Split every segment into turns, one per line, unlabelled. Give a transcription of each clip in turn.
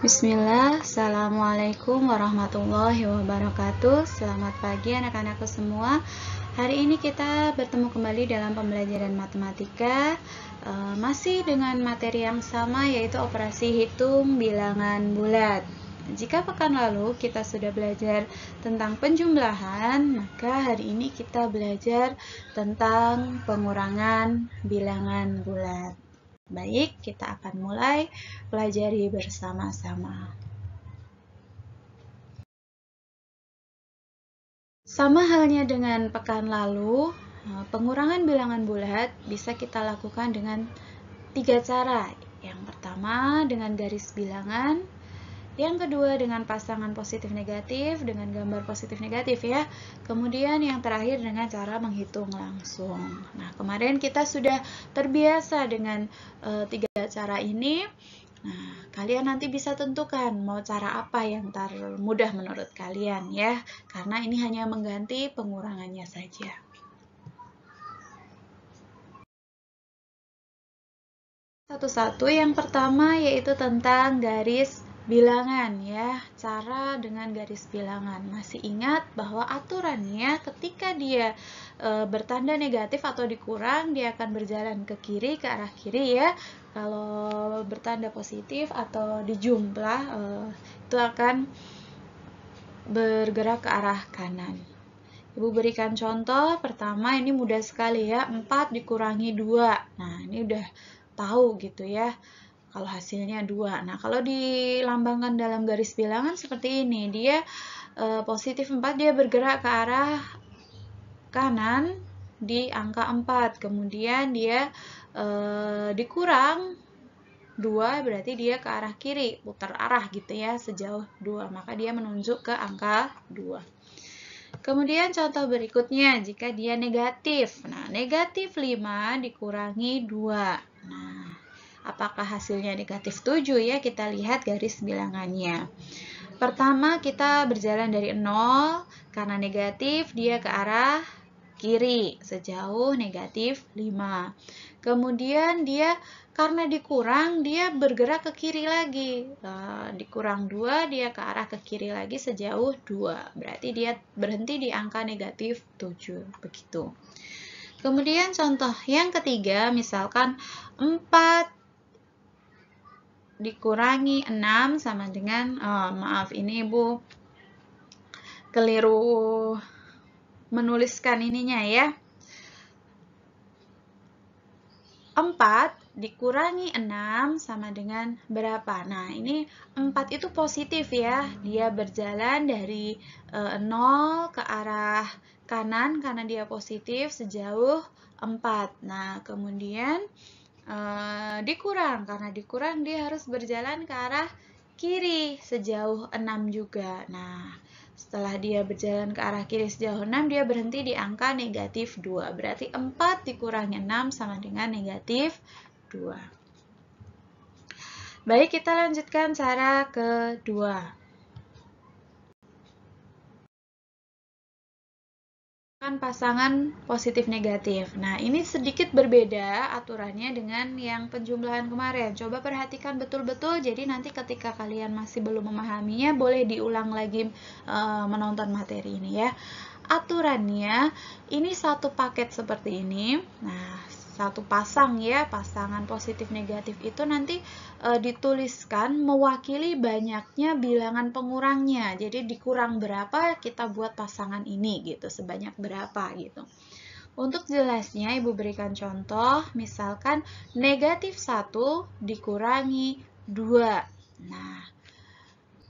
Bismillah, Assalamualaikum warahmatullahi wabarakatuh. Selamat pagi anak-anakku semua. Hari ini kita bertemu kembali dalam pembelajaran matematika, masih dengan materi yang sama, yaitu operasi hitung bilangan bulat. Jika pekan lalu kita sudah belajar tentang penjumlahan, maka hari ini kita belajar tentang pengurangan bilangan bulat. Baik, kita akan mulai pelajari bersama-sama. Sama halnya dengan pekan lalu, pengurangan bilangan bulat bisa kita lakukan dengan 3 cara. Yang pertama dengan garis bilangan, yang kedua dengan pasangan positif negatif dengan gambar positif negatif ya. Kemudian yang terakhir dengan cara menghitung langsung. Nah, kemarin kita sudah terbiasa dengan 3 cara ini. Nah, kalian nanti bisa tentukan mau cara apa yang termudah menurut kalian ya. Karena ini hanya mengganti pengurangannya saja. Satu-satu, yang pertama yaitu tentang garis bilangan ya, cara dengan garis bilangan. Masih ingat bahwa aturannya ketika dia bertanda negatif atau dikurang, dia akan berjalan ke kiri, ke arah kiri ya. Kalau bertanda positif atau dijumlah, itu akan bergerak ke arah kanan. Ibu berikan contoh, pertama ini mudah sekali ya, 4 dikurangi 2. Nah, ini udah tahu gitu ya. Kalau hasilnya 2. Nah, kalau dilambangkan dalam garis bilangan seperti ini, dia positif 4, dia bergerak ke arah kanan di angka 4. Kemudian dia dikurang 2, berarti dia ke arah kiri, putar arah gitu ya, sejauh 2. Maka dia menunjuk ke angka 2. Kemudian contoh berikutnya, jika dia negatif. Nah, negatif 5 dikurangi 2. Nah, apakah hasilnya negatif 7 ya? Kita lihat garis bilangannya. Pertama kita berjalan dari 0, karena negatif dia ke arah kiri sejauh negatif 5. Kemudian dia karena dikurang dia bergerak ke kiri lagi. Dikurang 2 dia ke arah ke kiri lagi sejauh 2. Berarti dia berhenti di angka negatif 7. Begitu. Kemudian contoh yang ketiga, misalkan 4 dikurangi 6 sama dengan, maaf ini Ibu keliru menuliskan ininya ya. 4 dikurangi 6 sama dengan berapa? Nah, ini 4 itu positif ya. Dia berjalan dari 0 ke arah kanan karena dia positif sejauh 4. Nah, kemudian dikurang, karena dikurang dia harus berjalan ke arah kiri sejauh 6 juga. Nah, setelah dia berjalan ke arah kiri sejauh 6, dia berhenti di angka negatif 2. Berarti 4 dikurangi 6 sama dengan negatif 2. Baik, kita lanjutkan cara kedua. Pasangan positif negatif. Nah, ini sedikit berbeda aturannya dengan yang penjumlahan kemarin. Coba perhatikan betul-betul, jadi nanti ketika kalian masih belum memahaminya, boleh diulang lagi menonton materi ini ya. Aturannya, ini satu paket seperti ini. Nah, satu pasang ya, pasangan positif negatif itu nanti dituliskan mewakili banyaknya bilangan pengurangnya. Jadi dikurang berapa kita buat pasangan ini gitu, sebanyak berapa gitu. Untuk jelasnya Ibu berikan contoh, misalkan negatif 1 dikurangi 2. Nah,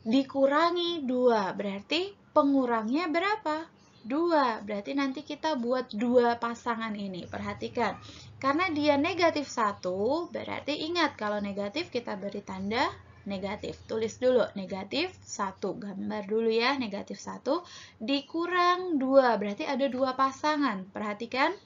dikurangi 2 berarti pengurangnya berapa? 2. Berarti nanti kita buat 2 pasangan ini. Perhatikan. Karena dia negatif 1, berarti ingat kalau negatif kita beri tanda negatif. Tulis dulu negatif 1. Gambar dulu ya, negatif 1 dikurang 2. Berarti ada 2 pasangan. Perhatikan.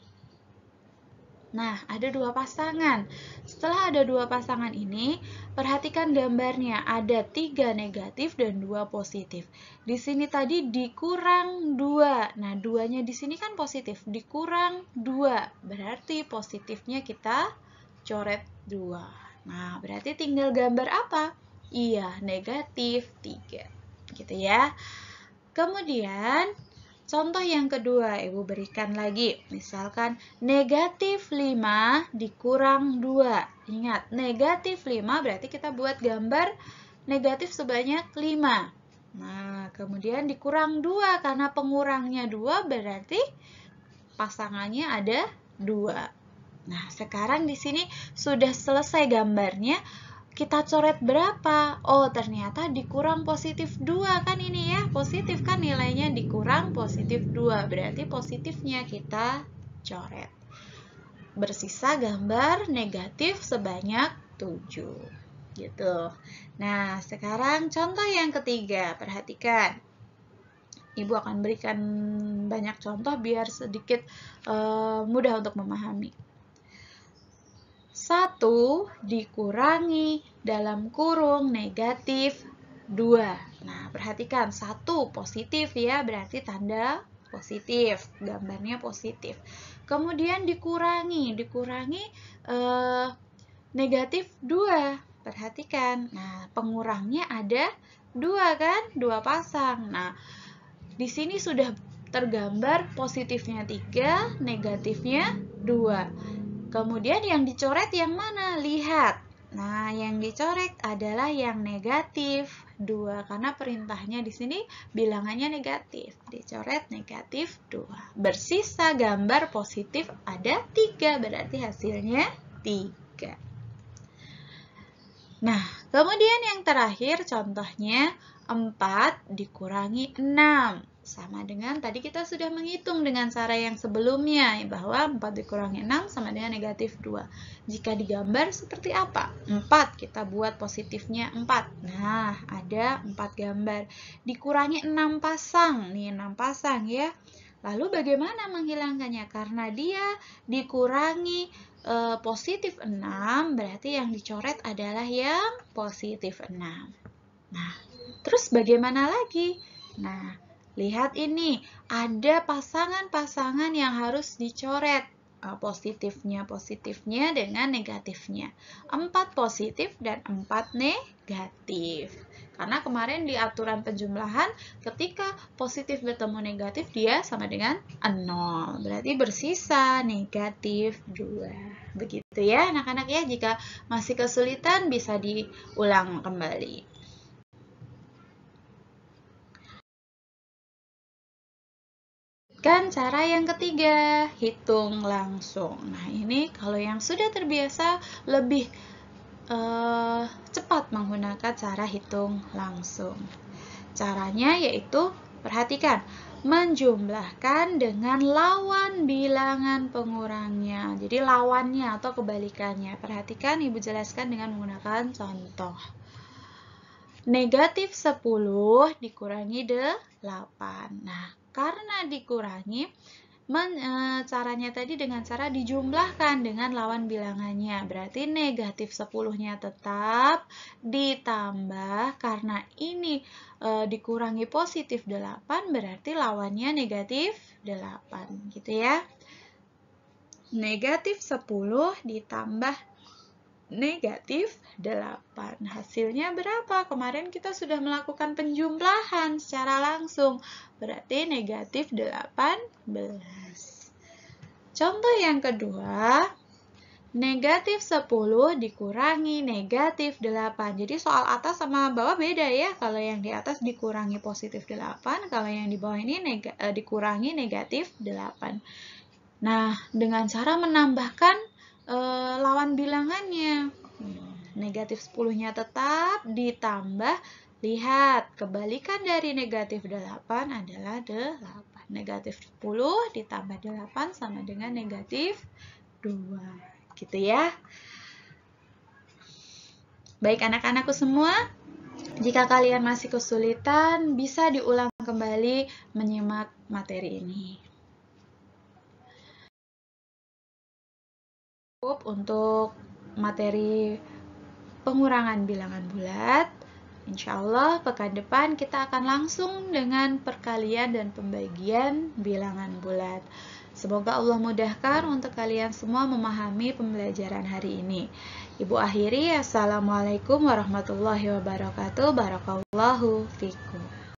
Nah, ada 2 pasangan. Setelah ada 2 pasangan ini, perhatikan gambarnya. Ada 3 negatif dan 2 positif. Di sini tadi dikurang 2. Nah, 2-nya di sini kan positif. Dikurang 2. Berarti positifnya kita coret 2. Nah, berarti tinggal gambar apa? Iya, negatif 3. Gitu ya. Kemudian, contoh yang kedua, Ibu berikan lagi. Misalkan, negatif 5 dikurang 2. Ingat, negatif 5 berarti kita buat gambar negatif sebanyak 5. Nah, kemudian dikurang 2. Karena pengurangnya 2 berarti pasangannya ada 2. Nah, sekarang di sini sudah selesai gambarnya. Kita coret berapa? Oh, ternyata dikurang positif 2 kan ini ya. Positif kan nilainya dikurang positif 2. Berarti positifnya kita coret. Bersisa gambar negatif sebanyak 7. Gitu. Nah, sekarang contoh yang ketiga. Perhatikan. Ibu akan berikan banyak contoh biar sedikit mudah untuk memahami. 1 dikurangi dalam kurung negatif 2. Nah, perhatikan 1 positif ya, berarti tanda positif, gambarnya positif. Kemudian dikurangi negatif 2. Perhatikan, nah pengurangnya ada 2 kan, 2 pasang. Nah, di sini sudah tergambar positifnya 3, negatifnya 2. Kemudian yang dicoret yang mana? Lihat. Nah, yang dicoret adalah yang negatif 2 karena perintahnya di sini bilangannya negatif. Dicoret negatif 2. Bersisa gambar positif ada 3, berarti hasilnya 3. Nah, kemudian yang terakhir contohnya 4 dikurangi 6. Sama dengan tadi kita sudah menghitung dengan cara yang sebelumnya, bahwa 4 dikurangi 6 sama dengan negatif 2. Jika digambar seperti apa? 4, kita buat positifnya 4. Nah, ada 4 gambar. Dikurangi 6 pasang. Nih, 6 pasang ya. Lalu bagaimana menghilangkannya? Karena dia dikurangi positif 6, berarti yang dicoret adalah yang positif 6. Nah, terus bagaimana lagi? Nah, lihat ini, ada pasangan-pasangan yang harus dicoret. Positifnya dengan negatifnya. 4 positif dan 4 negatif. Karena kemarin di aturan penjumlahan, ketika positif bertemu negatif, dia sama dengan 0. Berarti bersisa negatif 2. Begitu ya anak-anak ya, jika masih kesulitan bisa diulang kembali. Kan cara yang ketiga, hitung langsung. Nah, ini kalau yang sudah terbiasa lebih cepat menggunakan cara hitung langsung. Caranya yaitu, perhatikan, menjumlahkan dengan lawan bilangan pengurangnya. Jadi lawannya atau kebalikannya. Perhatikan, Ibu jelaskan dengan menggunakan contoh. Negatif 10 dikurangi 8. Nah, karena dikurangi, caranya tadi dengan cara dijumlahkan dengan lawan bilangannya. Berarti negatif 10-nya tetap ditambah, karena ini dikurangi positif 8, berarti lawannya negatif 8. Gitu ya. Negatif 10 ditambah negatif 8. Hasilnya berapa? Kemarin kita sudah melakukan penjumlahan secara langsung. Berarti negatif 18. Contoh yang kedua, negatif 10 dikurangi negatif 8. Jadi soal atas sama bawah beda ya. Kalau yang di atas dikurangi positif 8, kalau yang di bawah ini dikurangi negatif 8. Nah, dengan cara menambahkan lawan bilangannya. Negatif 10-nya tetap ditambah, lihat, kebalikan dari negatif 8 adalah 8. Negatif 10 ditambah 8 sama dengan negatif 2. Gitu ya. Baik anak-anakku semua, jika kalian masih kesulitan, bisa diulang kembali menyimak materi ini. Untuk materi pengurangan bilangan bulat, insya Allah pekan depan kita akan langsung dengan perkalian dan pembagian bilangan bulat. Semoga Allah mudahkan untuk kalian semua memahami pembelajaran hari ini. Ibu akhiri, Assalamualaikum warahmatullahi wabarakatuh. Barakallahu fikum.